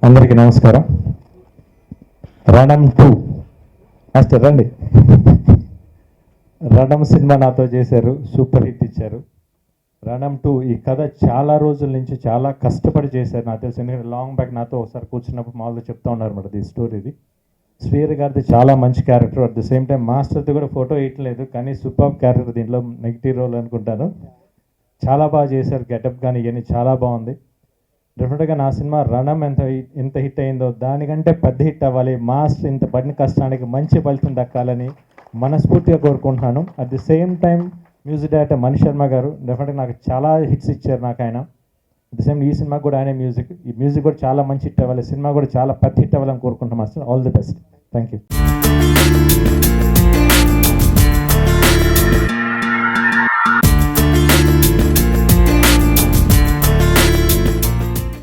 అందరికీ నమస్కారం. రణం 2 మాస్టర్ రండి. రణం సినిమా నాతో చేశారు, సూపర్ హిట్ ఇచ్చారు. రణం 2 ఈ కథ చాలా రోజుల నుంచి చాలా కష్టపడి చేశారు నాకు తెలిసి. ఎందుకంటే లాంగ్ బ్యాక్ నాతో ఒకసారి కూర్చున్నప్పుడు మామూలుగా చెప్తా ఉన్నారు అన్నమాట ఈ స్టోరీది. శ్రీహరి గారిది చాలా మంచి character, at the same time మాస్టర్ది కూడా ఫోటో వేయట్లేదు కానీ సూపర్ క్యారెక్టర్, దీంట్లో నెగిటివ్ రోల్ అనుకుంటాను. చాలా బాగా చేశారు, గెటప్ కానీ ఇవన్నీ చాలా బాగుంది. డెఫినెట్గా నా సినిమా రణం ఎంత హిట్ అయిందో దానికంటే పెద్ద హిట్ అవ్వాలి, మాస్టర్ ఇంత పడిన కష్టానికి మంచి ఫలితం దక్కాలని మనస్ఫూర్తిగా కోరుకుంటున్నాను. At the same time music director Mani Sharma గారు డెఫినెట్గా నాకు చాలా హిట్స్ ఇచ్చారు. నాకు ఆయన అట్ ది సేమ్ ఈ సినిమాకి కూడా ఆయన ఈ మ్యూజిక్ కూడా చాలా మంచి హిట్ అవ్వాలి, సినిమా కూడా చాలా పెద్ద హిట్ అవ్వాలని కోరుకుంటున్నాం master. All the best. Thank you.